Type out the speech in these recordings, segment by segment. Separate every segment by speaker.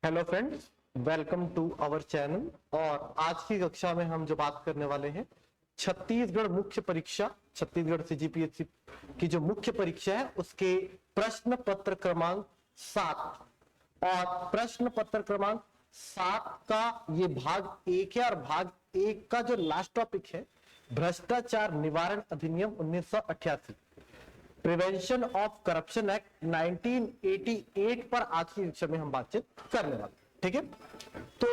Speaker 1: Hello friends, welcome to our channel. और आज की कक्षा में हम जो बात करने वाले हैं छत्तीसगढ़ मुख्य परीक्षा, छत्तीसगढ़ सीजीपीएससी की जो मुख्य परीक्षा है उसके प्रश्न पत्र क्रमांक 7। और प्रश्न पत्र क्रमांक 7 का ये भाग 1 है। और भाग 1 का जो लास्ट टॉपिक है भ्रष्टाचार निवारण अधिनियम 1988, प्रिवेंशन ऑफ करप्शन एक्ट 1988 पर आज की कक्षा में हम बातचीत करने वाले। ठीक है, तो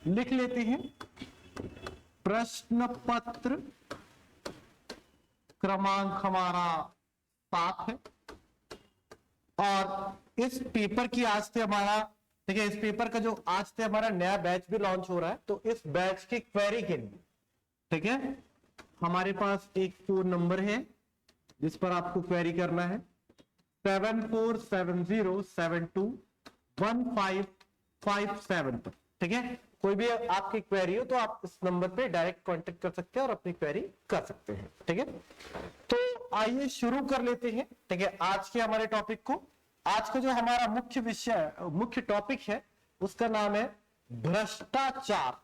Speaker 1: लिख लेते हैं प्रश्न पत्र क्रमांक हमारा 7 है। और इस पेपर की आज से हमारा, ठीक है, इस पेपर का जो आज से हमारा नया बैच भी लॉन्च हो रहा है, तो इस बैच की क्वेरी के लिए, ठीक है, हमारे पास एक फोन नंबर है जिस पर आपको क्वेरी करना है 7470721557 पर। ठीक है, कोई भी आपकी क्वेरी हो तो आप इस नंबर पे डायरेक्ट कांटेक्ट कर सकते हैं और अपनी क्वेरी कर सकते हैं। ठीक है, तो आइए शुरू कर लेते हैं। ठीक है, आज के हमारे टॉपिक को, आज का जो हमारा मुख्य विषय, मुख्य टॉपिक है उसका नाम है भ्रष्टाचार,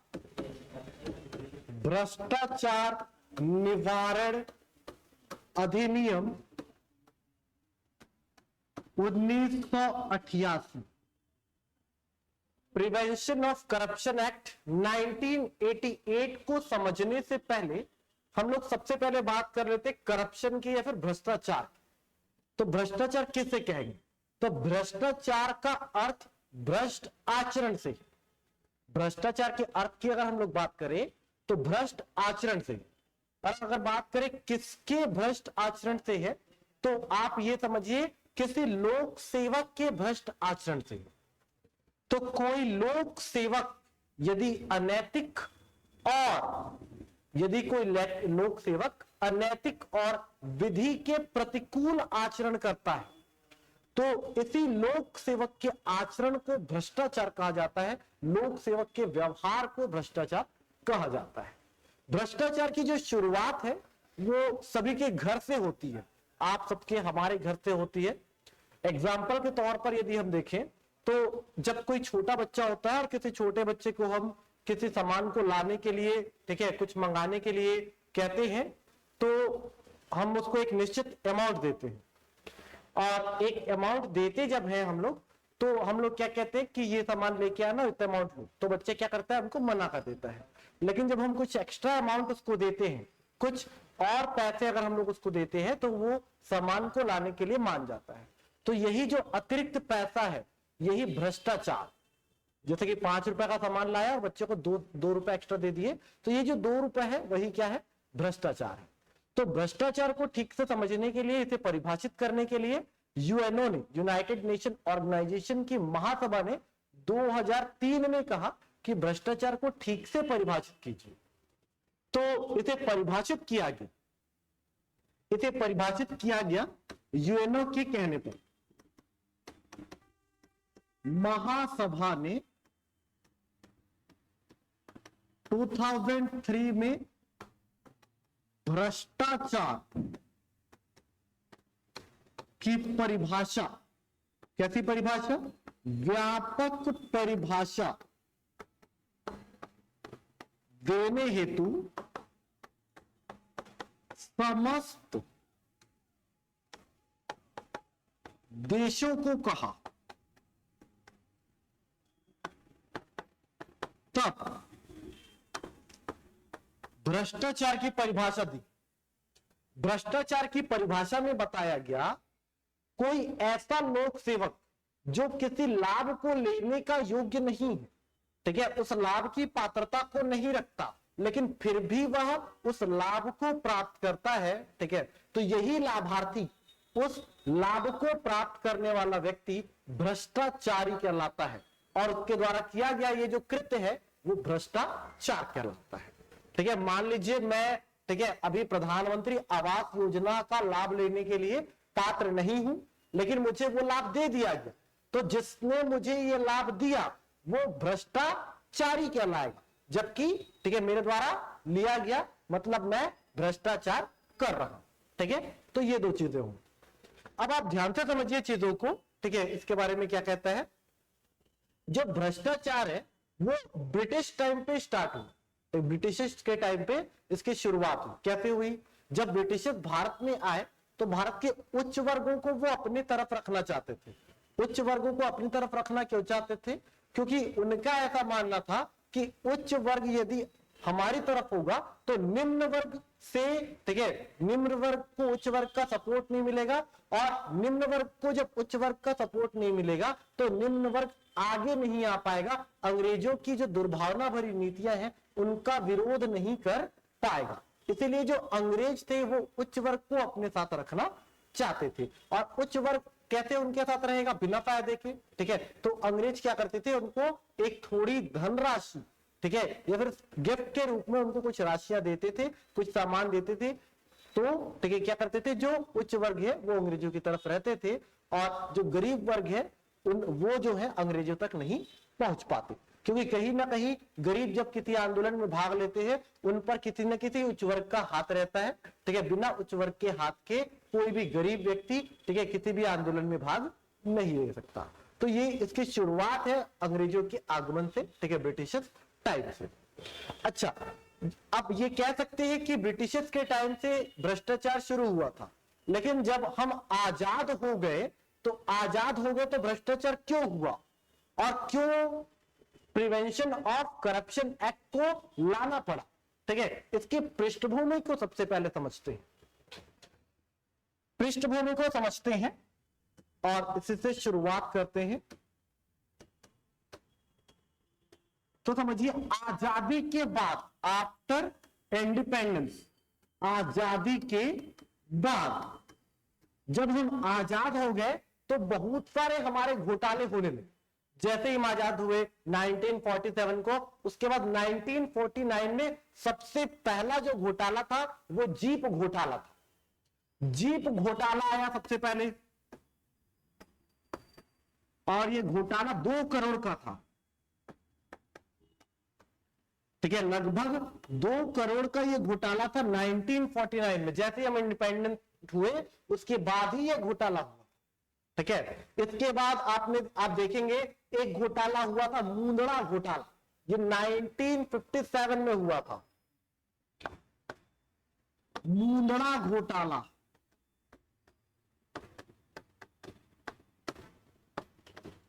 Speaker 1: भ्रष्टाचार निवारण अधिनियम 1988, प्रिवेंशन ऑफ करप्शन एक्ट 1988 को समझने से पहले हम लोग सबसे पहले बात कर लेते करप्शन की या फिर भ्रष्टाचार। तो भ्रष्टाचार किसे कहेंगे? तो भ्रष्टाचार का अर्थ भ्रष्ट आचरण से। भ्रष्टाचार के अर्थ की अगर हम लोग बात करें तो भ्रष्ट आचरण से। और अगर बात करें किसके भ्रष्ट आचरण से है तो आप ये समझिए किसी लोक सेवक के भ्रष्ट आचरण से। तो कोई लोक सेवक यदि अनैतिक, और यदि कोई लोक सेवक अनैतिक और विधि के प्रतिकूल आचरण करता है तो इसी लोक सेवक के आचरण को भ्रष्टाचार कहा जाता है। लोक सेवक के व्यवहार को भ्रष्टाचार कहा जाता है। भ्रष्टाचार की जो शुरुआत है वो सभी के घर से होती है, आप सबके, हमारे घर से होती है। एग्जाम्पल के तौर पर यदि हम देखें तो जब कोई छोटा बच्चा होता है और किसी छोटे बच्चे को हम किसी सामान को लाने के लिए, ठीक है, कुछ मंगाने के लिए कहते हैं तो हम उसको एक निश्चित अमाउंट देते हैं। और एक अमाउंट देते जब है हम लोग, तो हम लोग क्या कहते हैं कि ये सामान लेके आना, इतना अमाउंट हो, तो बच्चे क्या करता है, हमको मना कर देता है। लेकिन जब हम कुछ एक्स्ट्रा अमाउंट उसको देते हैं, कुछ और पैसे अगर हम लोग उसको देते हैं तो वो सामान को लाने के लिए मान जाता है। तो यही जो अतिरिक्त पैसा है यही भ्रष्टाचार। जैसे कि 5 रुपए का सामान लाया और बच्चे को दो रुपए एक्स्ट्रा दे दिए, तो ये जो 2 रुपए है वही क्या है, भ्रष्टाचार है। तो भ्रष्टाचार को ठीक से समझने के लिए, इसे परिभाषित करने के लिए यूएनओ ने, यूनाइटेड नेशन ऑर्गेनाइजेशन की महासभा ने 2003 में कहा कि भ्रष्टाचार को ठीक से परिभाषित कीजिए। तो इसे परिभाषित किया गया, इसे परिभाषित किया गया यूएनओ के कहने पर। महासभा ने 2003 में भ्रष्टाचार की परिभाषा, कैसी परिभाषा, व्यापक परिभाषा देने हेतु समस्त देशों को कहा। तब भ्रष्टाचार की परिभाषा दी। भ्रष्टाचार की परिभाषा में बताया गया कोई ऐसा लोक सेवक जो किसी लाभ को लेने का योग्य नहीं है, ठीक है, उस लाभ की पात्रता को नहीं रखता, लेकिन फिर भी वह उस लाभ को प्राप्त करता है, ठीक है, तो यही लाभार्थी, उस लाभ को प्राप्त करने वाला व्यक्ति भ्रष्टाचारी कहलाता है। और उसके द्वारा किया गया ये जो कृत्य है वो भ्रष्टाचार कहलाता है। ठीक है, मान लीजिए मैं, ठीक है, अभी प्रधानमंत्री आवास योजना का लाभ लेने के लिए पात्र नहीं हूं, लेकिन मुझे वो लाभ दे दिया गया, तो जिसने मुझे ये लाभ दिया वो भ्रष्टाचारी कहलाएगा। जबकि, ठीक है, मेरे द्वारा लिया गया, मतलब मैं भ्रष्टाचार कर रहा हूं। ठीक है, तो ये दो चीजें होंगी। अब आप ध्यान से समझिए चीजों को, ठीक है, इसके बारे में क्या कहता है। जो भ्रष्टाचार है वो ब्रिटिश टाइम पे स्टार्ट हुआ, तो ब्रिटिश के टाइम पे इसकी शुरुआत हुई। कैसे हुई? जब ब्रिटिश भारत में आए तो भारत के उच्च वर्गों को वो अपनी तरफ रखना चाहते थे। उच्च वर्गों को अपनी तरफ रखना क्यों चाहते थे? क्योंकि उनका ऐसा मानना था कि उच्च वर्ग यदि हमारी तरफ होगा तो निम्न वर्ग से, ठीक है, निम्न वर्ग को उच्च वर्ग का सपोर्ट नहीं मिलेगा, और निम्न वर्ग को जब उच्च वर्ग का सपोर्ट नहीं मिलेगा तो निम्न वर्ग आगे नहीं आ पाएगा, अंग्रेजों की जो दुर्भावना भरी नीतियां हैं उनका विरोध नहीं कर पाएगा। इसीलिए जो अंग्रेज थे वो उच्च वर्ग को अपने साथ रखना चाहते थे। और उच्च वर्ग कैसे उनके साथ रहेगा? बिना फायदे के, ठीक है। तो अंग्रेज क्या करते थे, उनको एक थोड़ी धनराशि, ठीक है, या फिर गिफ्ट के रूप में उनको कुछ राशियां देते थे, कुछ सामान देते थे। तो ठीक है, क्या करते थे, जो उच्च वर्ग है वो अंग्रेजों की तरफ रहते थे, और जो गरीब वर्ग है वो जो है अंग्रेजों तक नहीं पहुंच पाते। क्योंकि कहीं ना कहीं गरीब जब किसी आंदोलन में भाग लेते हैं उन पर किसी न किसी उच्च वर्ग का हाथ रहता है, ठीक है। बिना उच्च वर्ग के हाथ के कोई भी गरीब व्यक्ति, ठीक है, किसी भी आंदोलन में भाग नहीं ले सकता। तो ये इसकी शुरुआत है अंग्रेजों के आगमन से, ठीक है, ब्रिटिश टाइम से। अच्छा, अब ये कह सकते हैं कि ब्रिटिश के टाइम से भ्रष्टाचार शुरू हुआ था, लेकिन जब हम आजाद हो गए तो भ्रष्टाचार क्यों हुआ और क्यों प्रिवेंशन ऑफ करप्शन एक्ट को लाना पड़ा, ठीक है। इसकी पृष्ठभूमि को सबसे पहले समझते हैं, पृष्ठभूमि को समझते हैं और इसी से शुरुआत करते हैं। तो समझिए, आजादी के बाद, आफ्टर इंडिपेंडेंस, आजादी के बाद जब हम आजाद हो गए तो बहुत सारे हमारे घोटाले होने लगे। जैसे ही हम आजाद हुए 1947 को, उसके बाद 1949 में सबसे पहला जो घोटाला था वो जीप घोटाला था। जीप घोटाला आया सबसे पहले, और ये घोटाला 2 करोड़ का था, ठीक है, लगभग 2 करोड़ का ये घोटाला था 1949 में। जैसे ही हम इंडिपेंडेंट हुए उसके बाद ही ये घोटाला हुआ, ठीक है। इसके बाद आप देखेंगे एक घोटाला हुआ था, मुंदड़ा घोटाला, ये 1957 में हुआ था, मुंदड़ा घोटाला,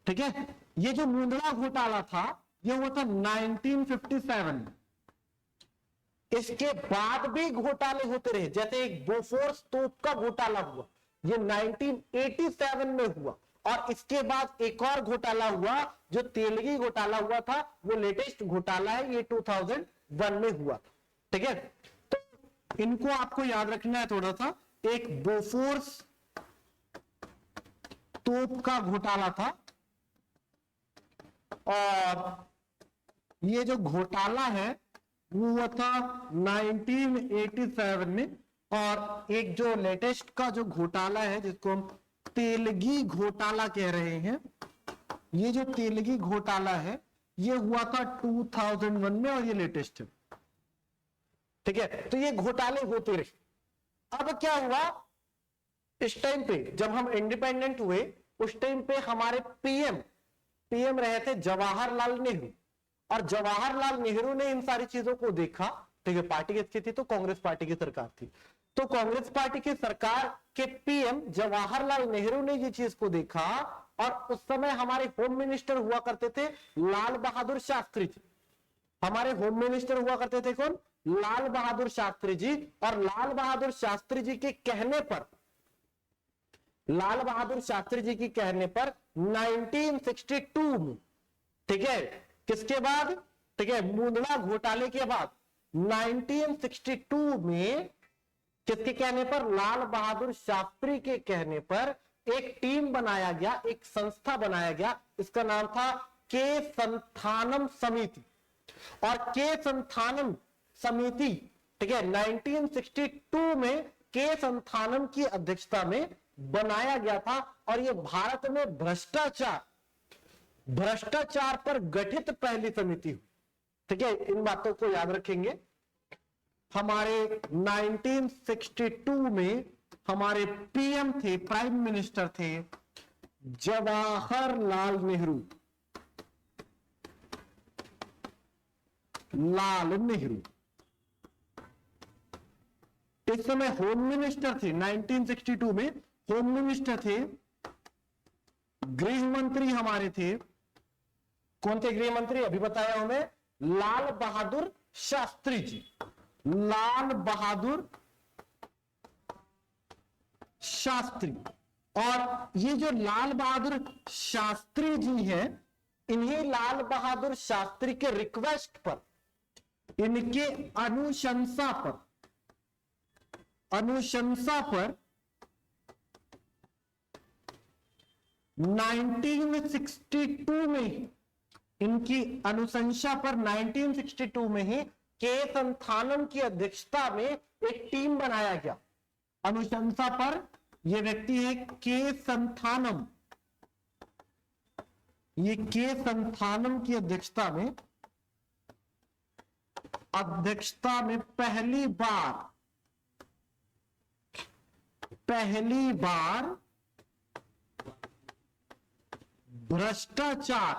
Speaker 1: ठीक है। ये जो मुंदड़ा घोटाला था ये हुआ था 1957। इसके बाद भी घोटाले होते रहे, जैसे एक बोफोर्स तोप का घोटाला हुआ, ये 1987 में हुआ, और इसके बाद एक और घोटाला हुआ जो तेलगी घोटाला हुआ था, वो लेटेस्ट घोटाला है, ये 2001 में हुआ था, ठीक है। तो इनको आपको याद रखना है थोड़ा सा। एक बोफोर्स तोप का घोटाला था, और ये जो घोटाला है वो हुआ था 1987 में। और एक जो लेटेस्ट का जो घोटाला है जिसको हम तेलगी घोटाला कह रहे हैं, ये जो तेलगी घोटाला है ये हुआ था 2001 में, और ये लेटेस्ट है, ठीक है। तो ये घोटाले होते रहे। अब क्या हुआ, इस टाइम पे जब हम इंडिपेंडेंट हुए उस टाइम पे हमारे पीएम रहे थे जवाहरलाल नेहरू, और जवाहरलाल नेहरू ने इन सारी चीजों को देखा, ठीक है। पार्टी किसकी थी? तो कांग्रेस पार्टी की सरकार थी। तो कांग्रेस पार्टी की सरकार के पीएम जवाहरलाल नेहरू ने ये चीज को देखा, और उस समय हमारे होम मिनिस्टर हुआ करते थे लाल बहादुर शास्त्री जी। हमारे होम मिनिस्टर हुआ करते थे कौन? लाल बहादुर शास्त्री जी। और लाल बहादुर शास्त्री जी के कहने पर, लाल बहादुर शास्त्री जी के कहने पर 1962 में, ठीक है, किसके बाद, ठीक है, मुंदड़ा घोटाले के बाद 1962 में किसके कहने पर? लाल बहादुर शास्त्री के कहने पर एक टीम बनाया गया, एक संस्था बनाया गया, इसका नाम था के संथानम समिति। और के संथानम समिति, ठीक है, 1962 में के संथानम की अध्यक्षता में बनाया गया था। और यह भारत में भ्रष्टाचार पर गठित पहली समिति हुई, ठीक है। इन बातों को याद रखेंगे। हमारे 1962 में हमारे पीएम थे, प्राइम मिनिस्टर थे जवाहरलाल नेहरू, लाल नेहरू। इस समय होम मिनिस्टर थे 1962 में, होम मिनिस्टर थे, गृह मंत्री हमारे थे, कौन थे गृह मंत्री अभी बताया हूं मैं, लाल बहादुर शास्त्री जी। लाल बहादुर शास्त्री। और ये जो लाल बहादुर शास्त्री जी हैं, इन्हीं लाल बहादुर शास्त्री के रिक्वेस्ट पर, इनके अनुशंसा पर 1962 में, इनकी अनुशंसा पर 1962 में ही के संथानम की अध्यक्षता में एक टीम बनाया गया। अनुशंसा पर यह व्यक्ति है के संथानम, ये के संथानम की अध्यक्षता में पहली बार भ्रष्टाचार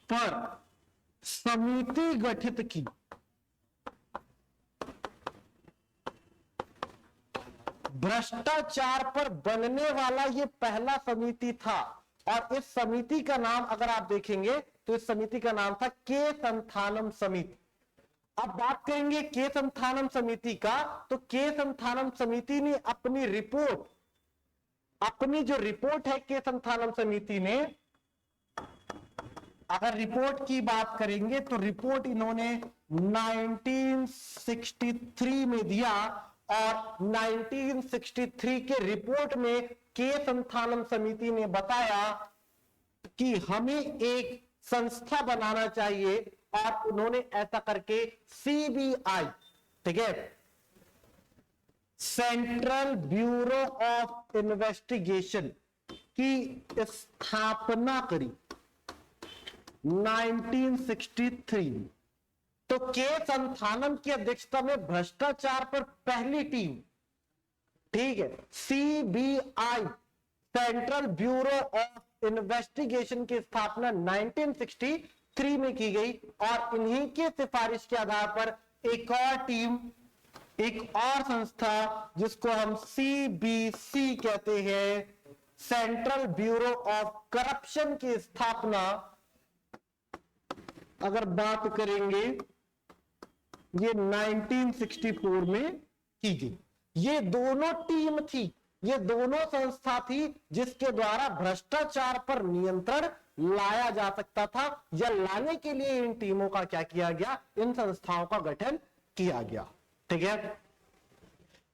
Speaker 1: पर समिति गठित की। भ्रष्टाचार पर बनने वाला यह पहला समिति था, और इस समिति का नाम अगर आप देखेंगे तो इस समिति का नाम था के संथानम समिति। अब बात करेंगे के संथानम समिति का, तो के संथानम समिति ने अपनी रिपोर्ट, अपनी जो रिपोर्ट है के संथानम समिति ने, अगर रिपोर्ट की बात करेंगे तो रिपोर्ट इन्होंने 1963 में दिया, और 1963 के रिपोर्ट में के संथानम समिति ने बताया कि हमें एक संस्था बनाना चाहिए, और उन्होंने ऐसा करके सीबीआई, ठीक है, सेंट्रल ब्यूरो ऑफ इन्वेस्टिगेशन की स्थापना करी 1963। तो के संथानम की अध्यक्षता में भ्रष्टाचार पर पहली टीम, ठीक है, CBI central bureau of investigation की स्थापना 1963 में की गई, और इन्हीं के सिफारिश के आधार पर एक और टीम, एक और संस्था जिसको हम सीबीसी कहते हैं, सेंट्रल ब्यूरो ऑफ करप्शन की स्थापना अगर बात करेंगे ये 1964 में की गई। ये दोनों टीम थी, ये दोनों संस्था थी जिसके द्वारा भ्रष्टाचार पर नियंत्रण लाया जा सकता था, या लाने के लिए इन टीमों का क्या किया गया, इन संस्थाओं का गठन किया गया। ठीक है,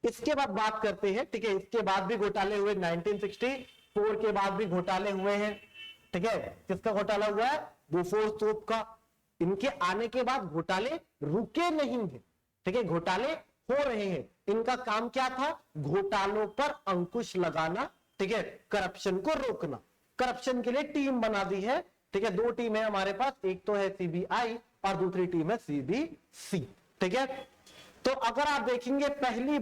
Speaker 1: इसके बाद बात करते हैं, ठीक है, इसके बाद भी घोटाले हुए, 1964 के बाद भी घोटाले हुए हैं। ठीक है, किसका घोटाला हुआ है, बोफोर्स तोप का। इनके आने के बाद घोटाले रुके नहीं हैं, ठीक है, घोटाले हो रहे हैं। इनका काम क्या था, घोटालों पर अंकुश लगाना, ठीक है, करप्शन को रोकना। करप्शन के लिए टीम बना दी है, ठीक है, दो टीम है हमारे पास, एक तो है सीबीआई और दूसरी टीम है सीबीसी। ठीक है, तो अगर आप देखेंगे पहली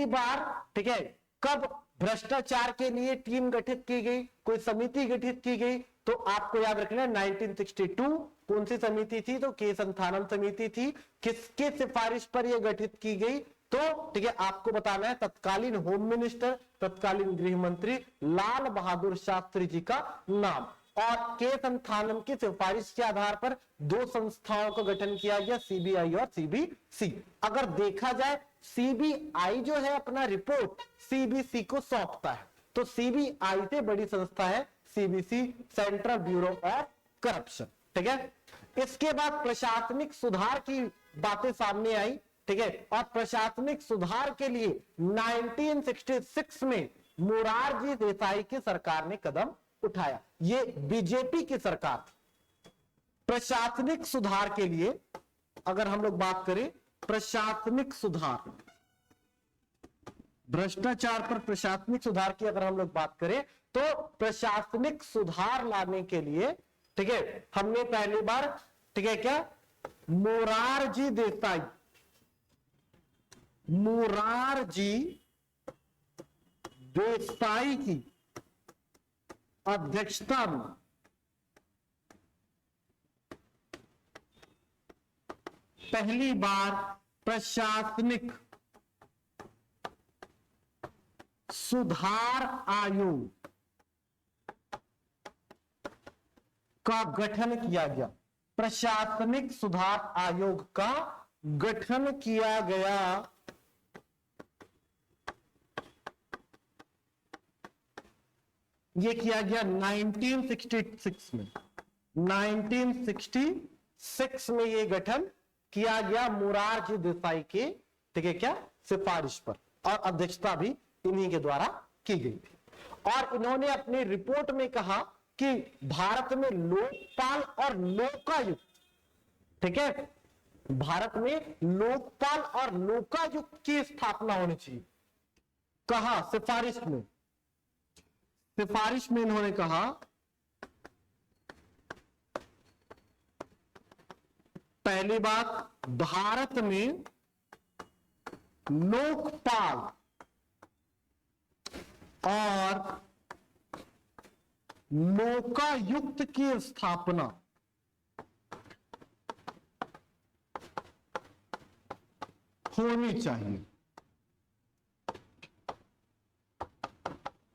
Speaker 1: बार, ठीक है, कब भ्रष्टाचार के लिए टीम गठित की गई, कोई समिति गठित की गई, तो आपको याद रखना 1962 कौन सी समिति थी, तो के संथानम समिति थी। किसके सिफारिश पर यह गठित की गई, तो ठीक है, आपको बताना है तत्कालीन होम मिनिस्टर, तत्कालीन गृह मंत्री लाल बहादुर शास्त्री जी का नाम। और के संथानम की सिफारिश के आधार पर दो संस्थाओं का गठन किया गया, सीबीआई और सीबीसी। अगर देखा जाए सीबीआई जो है अपना रिपोर्ट सीबीसी को सौंपता है, तो सीबीआई से बड़ी संस्था है CBC, central bureau of corruption. ठीक है, इसके बाद प्रशासनिक सुधार की बातें सामने आई। ठीक है, और प्रशासनिक सुधार के लिए 1966 में मोरारजी देसाई की सरकार ने कदम उठाया। ये बीजेपी की सरकार थी। प्रशासनिक सुधार के लिए अगर हम लोग बात करें, प्रशासनिक सुधार, भ्रष्टाचार पर प्रशासनिक सुधार की अगर हम लोग बात करें, तो प्रशासनिक सुधार लाने के लिए, ठीक है, हमने पहली बार, ठीक है, क्या मोरारजी देसाई की अध्यक्षता में पहली बार प्रशासनिक सुधार आयोग का गठन किया गया। प्रशासनिक सुधार आयोग का गठन किया गया। यह किया गया 1966 में। 1966 में यह गठन किया गया मोरारजी देसाई के, ठीक है क्या, सिफारिश पर, और अध्यक्षता भी इन्हीं के द्वारा की गई थी। और इन्होंने अपनी रिपोर्ट में कहा कि भारत में लोकपाल और लोकायुक्त, ठीक है, भारत में लोकपाल और लोकायुक्त की स्थापना होनी चाहिए। कहा सिफारिश में, सिफारिश में इन्होंने कहा पहली बात, भारत में लोकपाल और लोकायुक्त की स्थापना होनी चाहिए।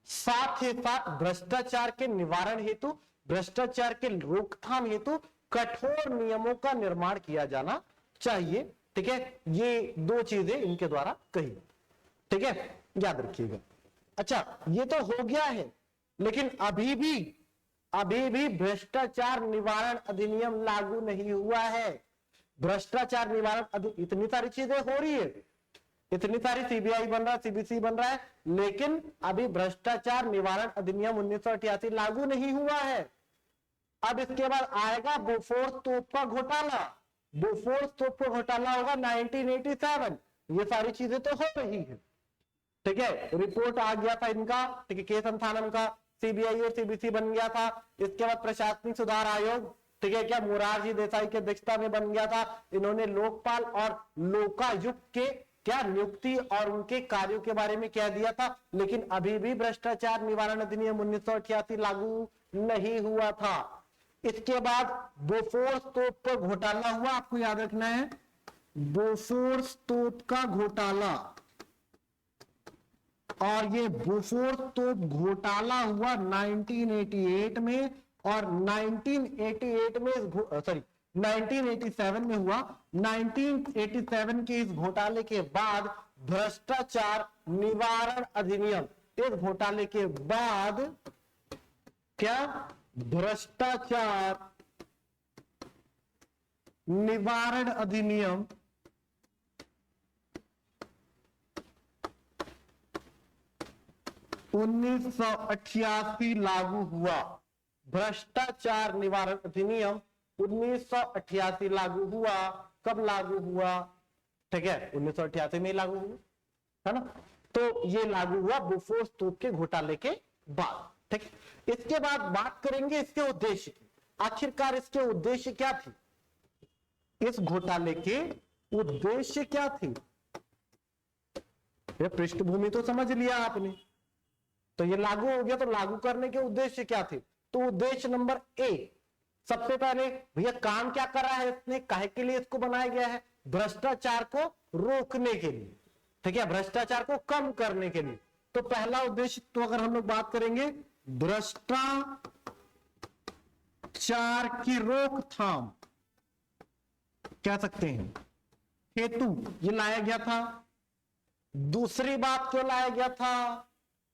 Speaker 1: साथ ही साथ भ्रष्टाचार के निवारण हेतु, भ्रष्टाचार के रोकथाम हेतु कठोर नियमों का निर्माण किया जाना चाहिए। ठीक है, ये दो चीजें इनके द्वारा कही, ठीक है, याद रखिएगा। अच्छा, ये तो हो गया है, लेकिन अभी भी भ्रष्टाचार निवारण अधिनियम लागू नहीं हुआ है। भ्रष्टाचार निवारण, इतनी सारी चीजें हो रही है, इतनी सारी सीबीआई बन रहा है, सीबीसी बन रहा है, लेकिन अभी भ्रष्टाचार निवारण अधिनियम 1988 लागू नहीं हुआ है। अब इसके बाद आएगा बोफोर्स तोप का घोटाला। बोफोर्स तोप का घोटाला होगा 1987। ये सारी चीजें तो हो रही है, ठीक है, रिपोर्ट आ गया था इनका, ठीक है, केस अंथानम का, सीबीआई और सीबीसी बन गया था। इसके बाद प्रशासनिक सुधार आयोग, ठीक है क्या, मोरारजी देसाई की अध्यक्षता में बन गया था। इन्होंने लोकपाल और लोकायुक्त के क्या नियुक्ति और उनके कार्यों के बारे में कह दिया था, लेकिन अभी भी भ्रष्टाचार निवारण अधिनियम 1988 लागू नहीं हुआ था। इसके बाद बोफोर्स तोप का घोटाला हुआ, आपको याद रखना है, बोफोर्स तोप का घोटाला। और ये बोफोर्स तोप घोटाला हुआ 1988 में, और 1987 में हुआ। 1987 के इस घोटाले के बाद भ्रष्टाचार निवारण अधिनियम, इस घोटाले के बाद क्या, भ्रष्टाचार निवारण अधिनियम 1988 लागू हुआ। भ्रष्टाचार निवारण अधिनियम 1988 लागू हुआ। कब लागू हुआ, ठीक है, 1988 में लागू हुआ, है ना। तो ये लागू हुआ बोफोर्स तोप के घोटाले के बाद, ठीक है। इसके बाद बात करेंगे इसके उद्देश्य की। आखिरकार इसके उद्देश्य क्या थी, इस घोटाले के उद्देश्य क्या थी। ये पृष्ठभूमि तो समझ लिया आपने, तो ये लागू हो गया, तो लागू करने के उद्देश्य क्या थे। तो उद्देश्य नंबर ए, सबसे पहले भैया काम क्या कर रहा है इसने, काहे के लिए इसको बनाया गया है, भ्रष्टाचार को रोकने के लिए, ठीक है, भ्रष्टाचार को कम करने के लिए। तो पहला उद्देश्य, तो अगर हम लोग बात करेंगे भ्रष्टाचार की रोकथाम कह सकते हैं हेतु ये लाया गया था। दूसरी बात क्यों लाया गया था,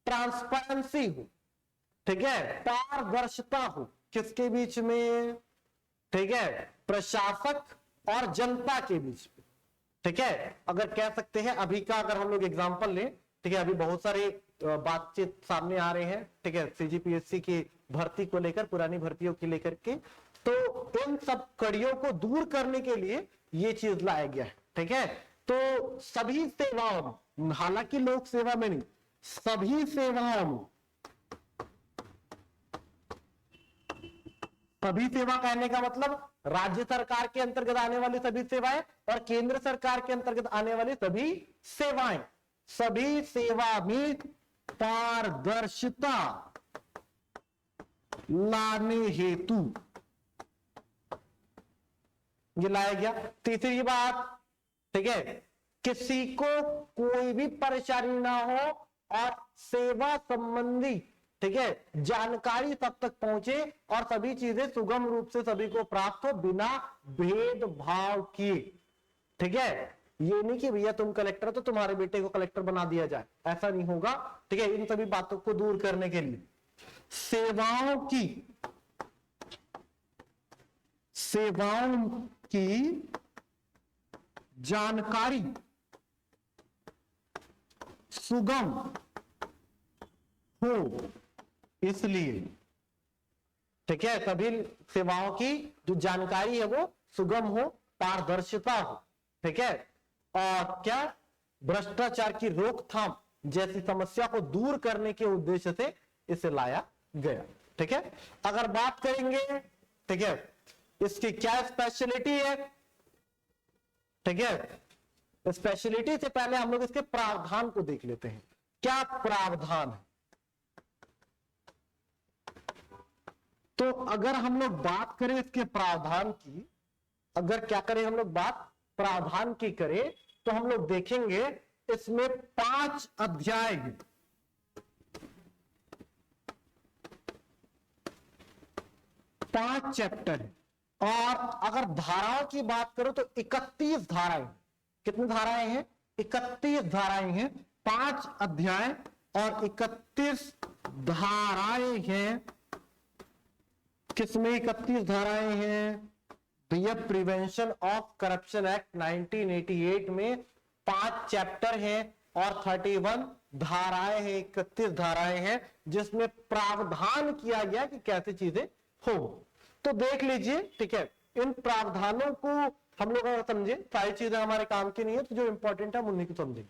Speaker 1: ट्रांसपेरेंसी हो, ठीक है, पारदर्शिता हो, किसके बीच में, ठीक है, प्रशासक और जनता के बीच में, ठीक है। अगर कह सकते हैं अभी का अगर हम लोग एग्जांपल लें, ठीक है, अभी बहुत सारे बातचीत सामने आ रहे हैं, ठीक है, सीजीपीएससी की भर्ती को लेकर, पुरानी भर्तियों को लेकर के, तो इन सब कड़ियों को दूर करने के लिए ये चीज लाया गया है, ठीक है। तो सभी सेवाओं में, हालांकि लोक सेवा में नहीं, सभी सेवाओं में, सभी सेवा कहने का मतलब राज्य सरकार के अंतर्गत आने वाली सभी सेवाएं और केंद्र सरकार के अंतर्गत आने वाली सभी सेवाएं, सभी सेवा में पारदर्शिता लाने हेतु, ये लाया गया। तीसरी बात, ठीक है, किसी को कोई भी परेशानी ना हो और सेवा संबंधी, ठीक है, जानकारी सब तक पहुंचे और सभी चीजें सुगम रूप से सभी को प्राप्त हो बिना भेदभाव किए। ठीक है, ये नहीं कि भैया तुम कलेक्टर हो तो तुम्हारे बेटे को कलेक्टर बना दिया जाए, ऐसा नहीं होगा। ठीक है, इन सभी बातों को दूर करने के लिए सेवाओं की जानकारी सुगम हो, इसलिए, ठीक है, सभी सेवाओं की जो जानकारी है वो सुगम हो, पारदर्शिता हो, ठीक है, और क्या, भ्रष्टाचार की रोकथाम जैसी समस्या को दूर करने के उद्देश्य से इसे लाया गया। ठीक है, अगर बात करेंगे, ठीक है, इसकी क्या स्पेशलिटी है, ठीक है, स्पेशलिटी से पहले हम लोग इसके प्रावधान को देख लेते हैं। क्या प्रावधान है? तो अगर हम लोग बात करें इसके प्रावधान की, अगर क्या करें हम लोग बात प्रावधान की करें, तो हम लोग देखेंगे इसमें 5 अध्याय हैं। 5 चैप्टर है और अगर धाराओं की बात करो तो 31 धाराएं। कितनी धाराएं हैं? 31 धाराएं हैं। 5 अध्याय और 31 धाराएं हैं। किसमें 31 धाराएं हैं भैया? प्रिवेंशन ऑफ करप्शन एक्ट 1988 में 5 चैप्टर हैं और 31 धाराएं हैं, 31 धाराएं हैं, जिसमें प्रावधान किया गया कि कैसे चीजें हो। तो देख लीजिए, ठीक है, इन प्रावधानों को हम लोग अगर समझे, सारी चीजें हमारे काम की नहीं है, तो जो इंपॉर्टेंट है उन्हीं को समझेंगे।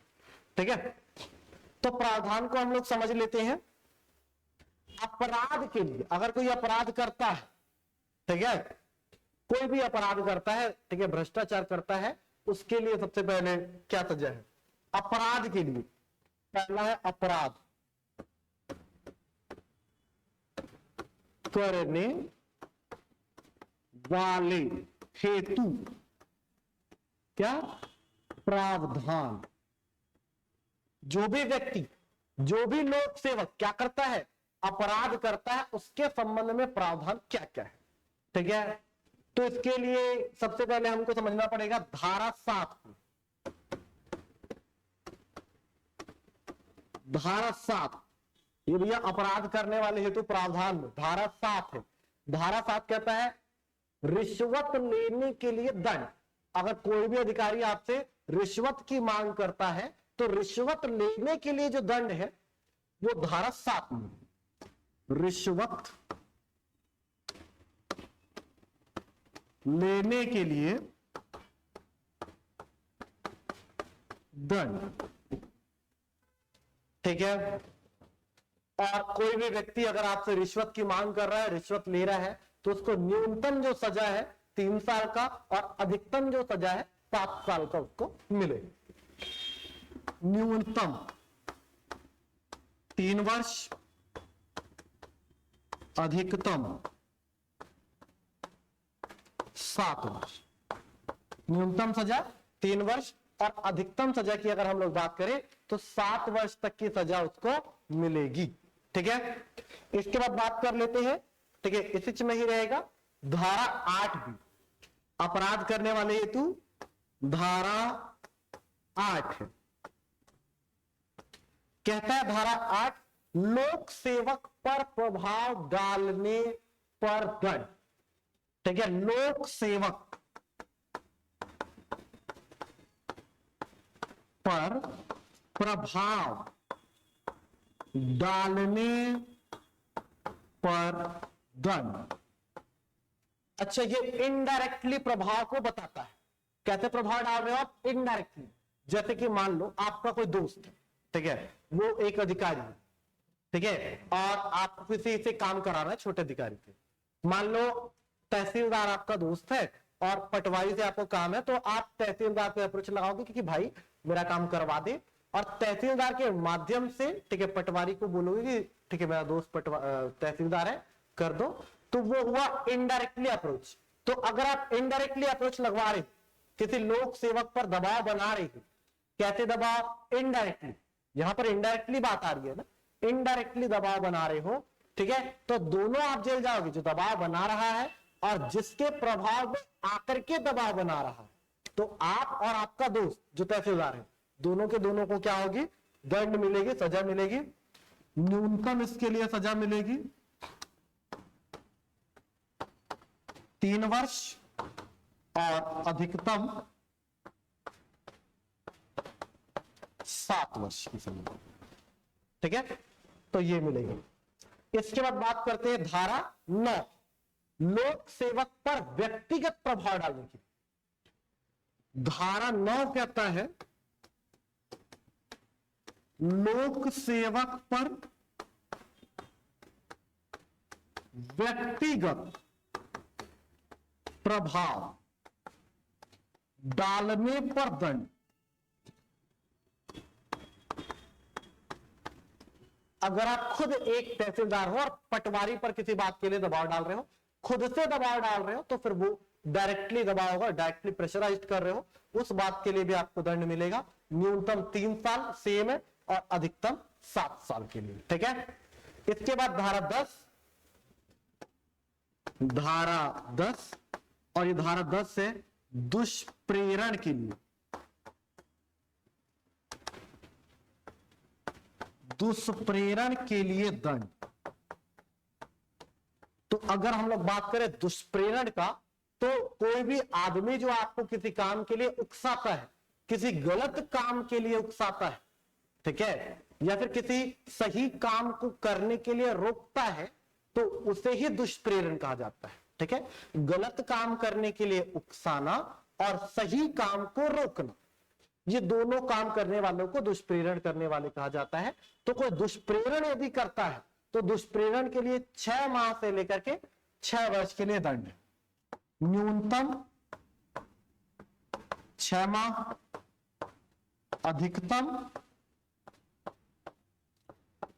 Speaker 1: ठीक है, तो प्रावधान को हम लोग समझ लेते हैं। अपराध के लिए, अगर कोई अपराध करता है, ठीक है, कोई भी अपराध करता है, ठीक है, भ्रष्टाचार करता है, उसके लिए सबसे पहले क्या सजा है? अपराध के लिए पहला है अपराध करने वाले हेतु क्या? प्रावधान। जो भी व्यक्ति, जो भी लोक सेवक क्या करता है? अपराध करता है, उसके संबंध में प्रावधान क्या क्या है। ठीक है, तो इसके लिए सबसे पहले हमको समझना पड़ेगा धारा 7 को। धारा 7 ये भैया अपराध करने वाले हेतु प्रावधान में धारा 7 है। धारा 7 कहता है रिश्वत लेने के लिए दंड। अगर कोई भी अधिकारी आपसे रिश्वत की मांग करता है तो रिश्वत लेने के लिए जो दंड है वो धारा 7 में। रिश्वत लेने के लिए दंड, ठीक है। और कोई भी व्यक्ति अगर आपसे रिश्वत की मांग कर रहा है, रिश्वत ले रहा है, तो उसको न्यूनतम जो सजा है 3 साल का और अधिकतम जो सजा है 7 साल का उसको मिले। न्यूनतम 3 वर्ष, अधिकतम 7 वर्ष। न्यूनतम सजा 3 वर्ष और अधिकतम सजा की अगर हम लोग बात करें तो 7 वर्ष तक की सजा उसको मिलेगी। ठीक है, इसके बाद बात कर लेते हैं, ठीक है, इसी में ही रहेगा धारा 8 भी। अपराध करने वाले हेतु धारा 8 है। कहता है धारा 8 लोक सेवक पर प्रभाव डालने पर दंड। ठीक है, लोक सेवक पर प्रभाव डालने पर दंड। अच्छा, ये इनडायरेक्टली प्रभाव को बताता है। कैसे प्रभाव डाल रहे हो आप? इनडायरेक्टली। जैसे कि मान लो आपका कोई दोस्त है, ठीक है, वो एक अधिकारी है, ठीक है, और आप किसी से काम करा रहा है, छोटे अधिकारी से। मान लो तहसीलदार आपका दोस्त है और पटवारी से आपको काम है, तो आप तहसीलदार पे अप्रोच लगाओगे कि भाई मेरा काम करवा दे, और तहसीलदार के माध्यम से, ठीक है, पटवारी को बोलोगे कि ठीक है मेरा दोस्त तहसीलदार है, कर दो, तो वो हुआ इनडायरेक्टली अप्रोच। तो अगर आप इनडायरेक्टली अप्रोच लगवा रहे, किसी लोक सेवक पर दबाव बना रहे हो, कैसे दबाव? इनडायरेक्टली। यहां पर इनडायरेक्टली बात आ रही है ना, इनडायरेक्टली दबाव बना रहे हो, ठीक है, तो दोनों आप जेल जाओगे, जो दबाव बना रहा है और जिसके प्रभाव में आकर के दबाव बना रहा है। तो आप और आपका दोस्त जो तहसीलदार है, दोनों के दोनों को क्या होगी? दंड मिलेगी, सजा मिलेगी। न्यूनतम इसके लिए सजा मिलेगी 3 वर्ष और अधिकतम 7 वर्ष की सजा। ठीक है, तो ये मिलेगी। इसके बाद बात करते हैं धारा 9, लोक सेवक पर व्यक्तिगत प्रभाव डालने की। धारा 9 कहता है लोक सेवक पर व्यक्तिगत प्रभाव डालने पर दंड। अगर आप खुद एक तहसीलदार हो और पटवारी पर किसी बात के लिए दबाव डाल रहे हो, खुद से दबाव डाल रहे हो, तो फिर वो डायरेक्टली दबाव होगा, डायरेक्टली प्रेशराइज कर रहे हो, उस बात के लिए भी आपको दंड मिलेगा। न्यूनतम 3 साल सेम है और अधिकतम 7 साल के लिए। ठीक है, इसके बाद धारा 10 और ये धारा 10 है दुष्प्रेरण के लिए। दुष्प्रेरण के लिए दंड। तो अगर हम लोग बात करें दुष्प्रेरण का, तो कोई भी आदमी जो आपको किसी काम के लिए उकसाता है, किसी गलत काम के लिए उकसाता है, ठीक है, या फिर किसी सही काम को करने के लिए रोकता है, तो उसे ही दुष्प्रेरण कहा जाता है। ठीक है, गलत काम करने के लिए उकसाना और सही काम को रोकना, ये दोनों काम करने वालों को दुष्प्रेरण करने वाले कहा जाता है। तो कोई दुष्प्रेरण यदि करता है तो दुष्प्रेरण के लिए 6 माह से लेकर के 6 वर्ष के लिए दंड है। न्यूनतम 6 माह, अधिकतम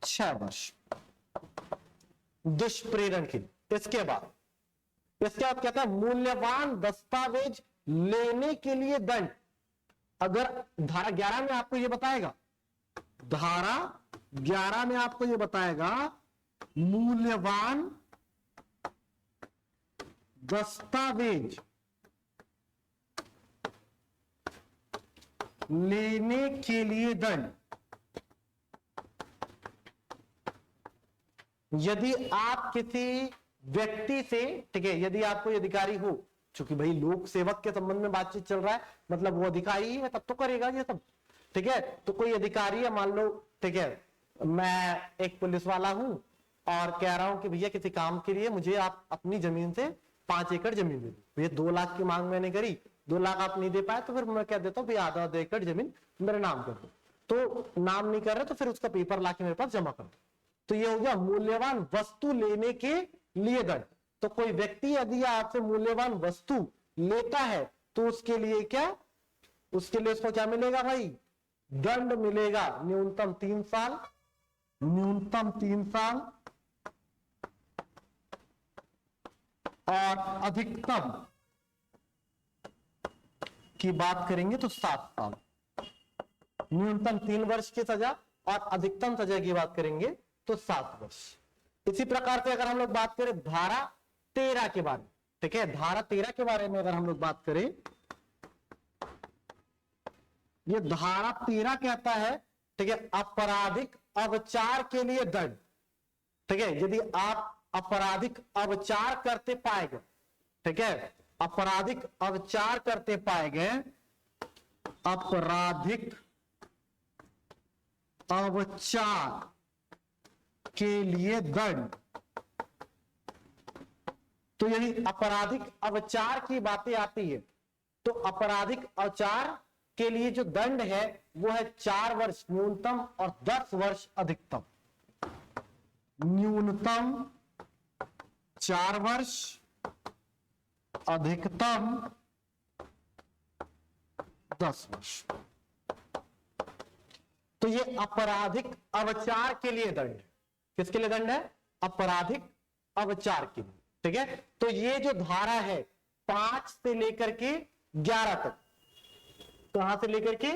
Speaker 1: 6 वर्ष दुष्प्रेरण के लिए। इसके बाद कहता है मूल्यवान दस्तावेज लेने के लिए दंड। अगर धारा 11 में आपको यह बताएगा, धारा 11 में आपको यह बताएगा मूल्यवान दस्तावेज लेने के लिए दंड। यदि आप किसी व्यक्ति से, ठीक है, यदि आप कोई अधिकारी हो, चूंकि भाई लोक सेवक के संबंध में बातचीत चल रहा है, मतलब वो अधिकारी है तब तो करेगा ये सब। ठीक है, तो कोई अधिकारी है, मान लो, ठीक है, मैं एक पुलिस वाला हूं और कह रहा हूं कि भैया किसी काम के लिए मुझे आप अपनी जमीन से 5 एकड़ जमीन दे दो। भैया 2 लाख की मांग मैंने करी, 2 लाख आप नहीं दे पाए, तो फिर मैं कह देता हूं भैया आधा एकड़ जमीन मेरे नाम कर दो। तो नाम नहीं कर रहे तो फिर उसका पेपर लाके मेरे पास जमा कर दो। तो ये हो गया मूल्यवान वस्तु लेने के लिए दंड। तो कोई व्यक्ति यदि आपसे मूल्यवान वस्तु लेता है तो उसके लिए क्या, उसके लिए उसको क्या मिलेगा भाई? दंड मिलेगा। न्यूनतम 3 साल, न्यूनतम 3 साल और अधिकतम की बात करेंगे तो 7 साल। न्यूनतम 3 वर्ष की सजा और अधिकतम सजा की बात करेंगे तो 7 वर्ष। इसी प्रकार से अगर हम लोग बात करें धारा 13 के बारे में, ठीक है, धारा 13 के बारे में अगर हम लोग बात करें, ये धारा 13 कहता है, ठीक है, आपराधिक अवचार के लिए दंड। ठीक है, यदि आप आपराधिक अवचार करते पाए गए, ठीक है, आपराधिक अवचार करते पाए गए, आपराधिक अवचार के लिए दंड। तो यदि आपराधिक अवचार की बातें आती है तो आपराधिक अवचार के लिए जो दंड है वो है 4 वर्ष न्यूनतम और 10 वर्ष अधिकतम। न्यूनतम 4 वर्ष, अधिकतम 10 वर्ष। तो ये आपराधिक अवचार के लिए दंड है। किसके लिए दंड है? आपराधिक अवचार के लिए। ठीक है, तो ये जो धारा है 5 से लेकर के 11 तक, कहां से लेकर के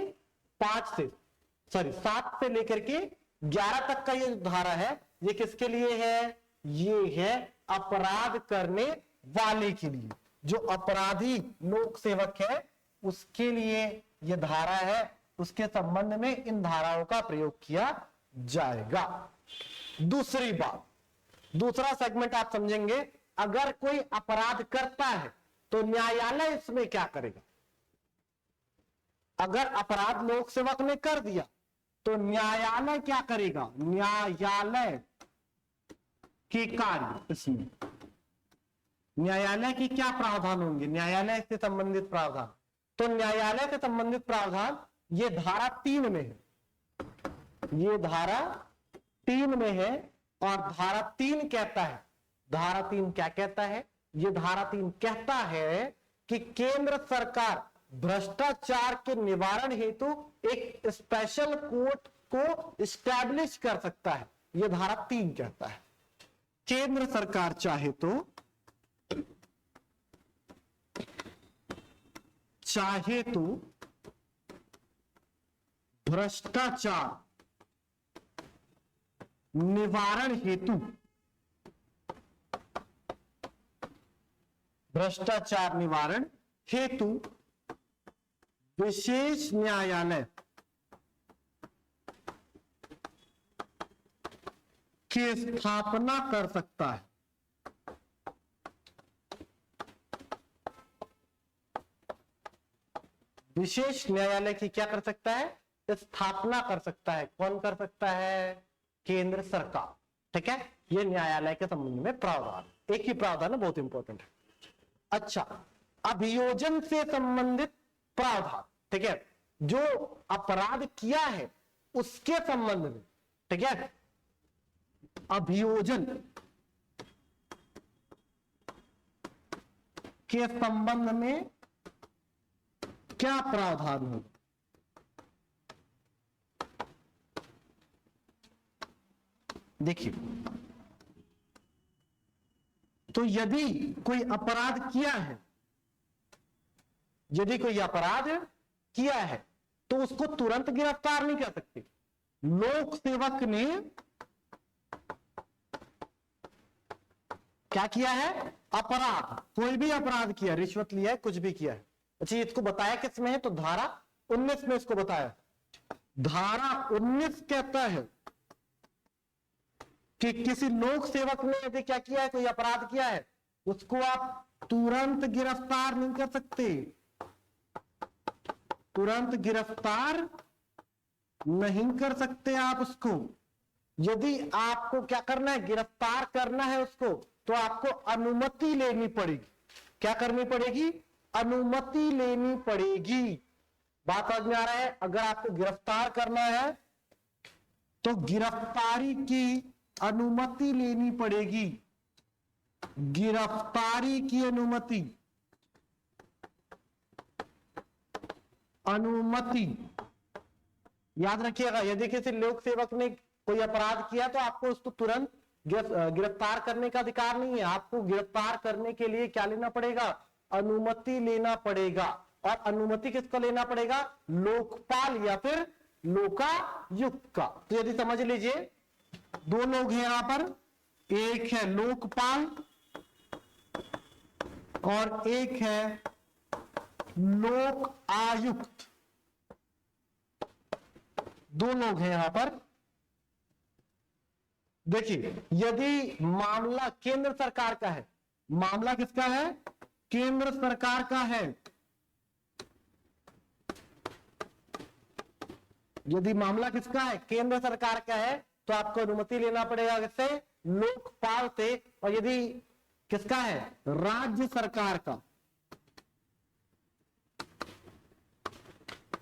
Speaker 1: 7 से लेकर के 11 तक का ये धारा है, ये किसके लिए है? ये है अपराध करने वाले के लिए। जो अपराधी लोक सेवक है उसके लिए ये धारा है, उसके संबंध में इन धाराओं का प्रयोग किया जाएगा। दूसरी बात, दूसरा सेगमेंट आप समझेंगे, अगर कोई अपराध करता है तो न्यायालय इसमें क्या करेगा? अगर अपराध लोक सेवक ने कर दिया तो न्यायालय क्या करेगा? न्यायालय के कार्य, इसमें न्यायालय की क्या प्रावधान होंगे? न्यायालय से संबंधित प्रावधान। तो न्यायालय से संबंधित प्रावधान ये धारा 3 में है, ये धारा 3 में है। और धारा 3 कहता है, धारा 3 क्या कहता है? ये धारा 3 कहता है कि केंद्र सरकार भ्रष्टाचार के निवारण हेतु एक स्पेशल कोर्ट को इस्टेब्लिश कर सकता है। ये धारा 3 कहता है केंद्र सरकार चाहे तो भ्रष्टाचार निवारण हेतु, भ्रष्टाचार निवारण हेतु विशेष न्यायालय की स्थापना कर सकता है। विशेष न्यायालय की क्या कर सकता है? स्थापना कर सकता है। कौन कर सकता है? केंद्र सरकार। ठीक है, ये न्यायालय के संबंध में प्रावधान, एक ही प्रावधान है, बहुत इंपॉर्टेंट है। अच्छा, अभियोजन से संबंधित प्रावधान। ठीक है, जो अपराध किया है उसके संबंध में, ठीक है, अभियोजन के संबंध में क्या प्रावधान होगा? देखिए, तो यदि कोई अपराध किया है, यदि कोई अपराध किया है तो उसको तुरंत गिरफ्तार नहीं कर सकते। लोक सेवक ने क्या किया है? अपराध, कोई भी अपराध किया, रिश्वत लिया है, कुछ भी किया है। अच्छा, इसको बताया किसमें है? तो धारा 19 में इसको बताया। धारा 19 कहता है कि किसी लोक सेवक ने यदि क्या किया है, कोई अपराध किया है, उसको आप तुरंत गिरफ्तार नहीं कर सकते, तुरंत गिरफ्तार नहीं कर सकते आप उसको। यदि आपको क्या करना है? गिरफ्तार करना है उसको, तो आपको अनुमति लेनी पड़ेगी। क्या करनी पड़ेगी? अनुमति लेनी पड़ेगी। बात समझ में आ रहा है? अगर आपको गिरफ्तार करना है तो गिरफ्तारी की अनुमति लेनी पड़ेगी। गिरफ्तारी की अनुमति, अनुमति याद रखिएगा। यदि किसी लोक सेवक ने कोई अपराध किया तो आपको उसको तुरंत गिरफ्तार करने का अधिकार नहीं है। आपको गिरफ्तार करने के लिए क्या लेना पड़ेगा? अनुमति लेना पड़ेगा। और अनुमति किसको लेना पड़ेगा? लोकपाल या फिर लोकायुक्त का। तो यदि समझ लीजिए, दो लोग हैं यहां पर, एक है लोकपाल और एक है लोक आयुक्त। दो लोग हैं यहां पर। देखिए, यदि मामला केंद्र सरकार का है, मामला किसका है? केंद्र सरकार का है। यदि मामला किसका है? केंद्र सरकार का है, तो आपको अनुमति लेना पड़ेगा किससे? लोकपाल से। और यदि किसका है? राज्य सरकार का,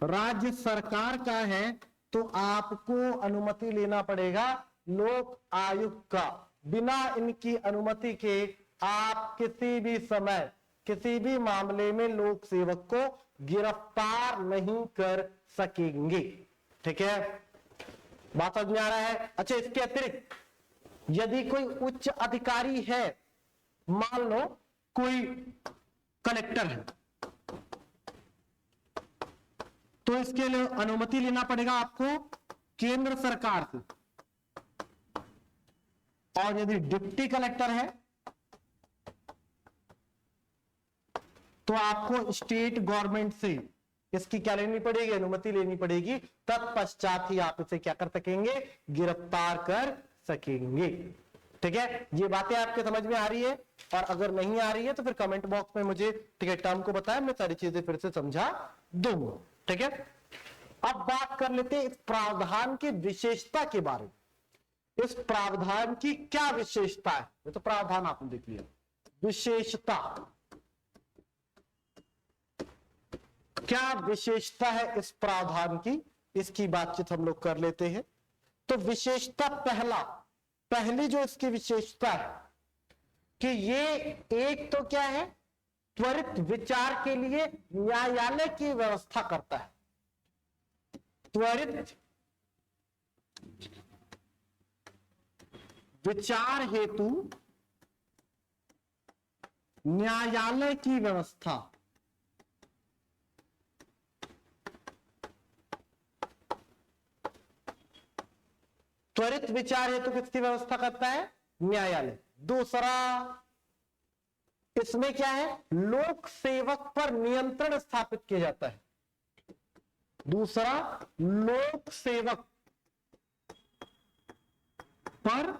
Speaker 1: राज्य सरकार का है, तो आपको अनुमति लेना पड़ेगा लोक आयुक्त का। बिना इनकी अनुमति के आप किसी भी समय, किसी भी मामले में लोक सेवक को गिरफ्तार नहीं कर सकेंगे। ठीक है, बात समझ में आ रहा है? अच्छा, इसके अतिरिक्त यदि कोई उच्च अधिकारी है, मान लो कोई कलेक्टर है, तो इसके लिए अनुमति लेना पड़ेगा आपको केंद्र सरकार से। और यदि डिप्टी कलेक्टर है तो आपको स्टेट गवर्नमेंट से इसकी क्या लेनी पड़ेगी, अनुमति लेनी पड़ेगी। तत्पश्चात ही आप इसे क्या कर सकेंगे, गिरफ्तार कर सकेंगे। ठीक है, ये बातें आपके समझ में आ रही है, और अगर नहीं आ रही है तो फिर कमेंट बॉक्स में मुझे ठीक है टर्म को बताएं, मैं सारी चीजें फिर से समझा दूंगा। ठीक है, अब बात कर लेते हैं इस प्रावधान की विशेषता के बारे में। इस प्रावधान की क्या विशेषता है, ये तो प्रावधान आपने देख लिया, विशेषता क्या विशेषता है इस प्रावधान की, इसकी बातचीत हम लोग कर लेते हैं। तो विशेषता पहली जो इसकी विशेषता है कि ये एक तो क्या है, त्वरित विचार के लिए न्यायालय की व्यवस्था करता है। त्वरित विचार हेतु न्यायालय की व्यवस्था। त्वरित विचार हेतु किसकी व्यवस्था करता है, न्यायालय। दूसरा, इसमें क्या है, लोक सेवक पर नियंत्रण स्थापित किया जाता है। दूसरा, लोक सेवक पर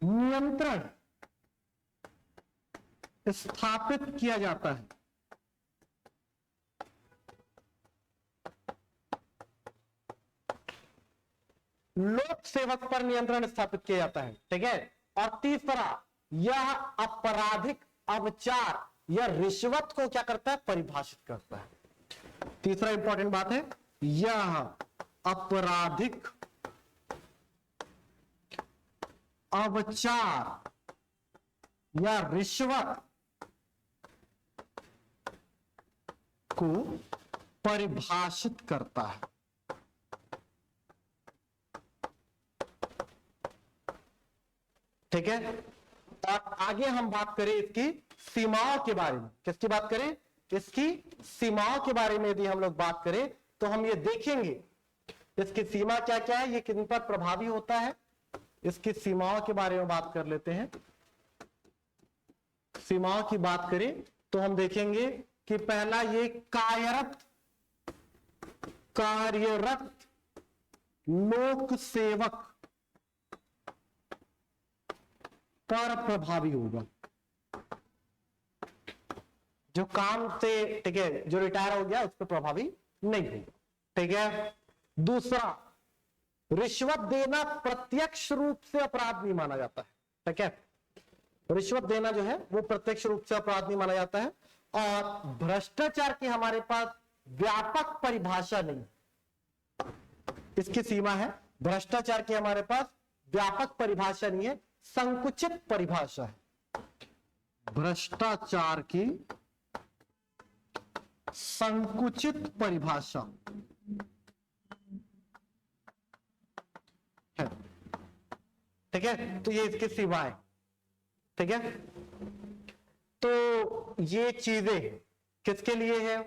Speaker 1: नियंत्रण स्थापित किया जाता है। लोक सेवक पर नियंत्रण स्थापित किया जाता है। ठीक है, और तीसरा, यह आपराधिक अवचार या रिश्वत को क्या करता है, परिभाषित करता है। तीसरा इंपॉर्टेंट बात है, यह आपराधिक अवचार या रिश्वत को परिभाषित करता है। ठीक है, और आगे हम बात करें इसकी सीमाओं के बारे में। किसकी बात करें, इसकी सीमाओं के बारे में यदि हम लोग बात करें तो हम ये देखेंगे इसकी सीमा क्या क्या है, ये किन पर प्रभावी होता है। इसकी सीमाओं के बारे में बात कर लेते हैं। सीमाओं की बात करें तो हम देखेंगे कि पहला, ये कार्यरत लोक सेवक पर प्रभावी होगा। जो काम से, ठीक है, जो रिटायर हो गया उस पर प्रभावी नहीं होगा। ठीक है, दूसरा, रिश्वत देना प्रत्यक्ष रूप से अपराध नहीं माना जाता है। ठीक है, रिश्वत देना जो है वो प्रत्यक्ष रूप से अपराध नहीं माना जाता है। और भ्रष्टाचार की हमारे पास व्यापक परिभाषा नहीं, इसकी सीमा है। भ्रष्टाचार की हमारे पास व्यापक परिभाषा नहीं है, संकुचित परिभाषा है। भ्रष्टाचार की संकुचित परिभाषा है। ठीक है, तो ये इसकी सीमा है। ठीक है, तो ये चीजें किसके लिए है,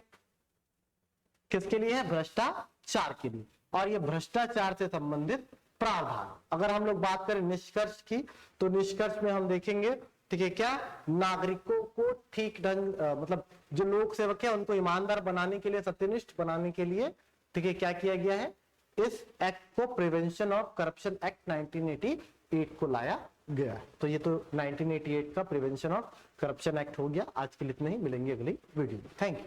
Speaker 1: किसके लिए है, भ्रष्टाचार के लिए। और ये भ्रष्टाचार से संबंधित प्रावधान। अगर हम लोग बात करें निष्कर्ष की, तो निष्कर्ष में हम देखेंगे, ठीक है, क्या नागरिकों को ठीक ढंग मतलब जो लोक सेवक है उनको ईमानदार बनाने के लिए, सत्यनिष्ठ बनाने के लिए, ठीक है, क्या किया गया है, इस एक्ट को प्रिवेंशन ऑफ करप्शन एक्ट 1988 को लाया गया है। तो ये तो 1988 का प्रिवेंशन ऑफ करप्शन एक्ट हो गया। आज के लिए इतना ही, मिलेंगे अगली वीडियो में। Thank you.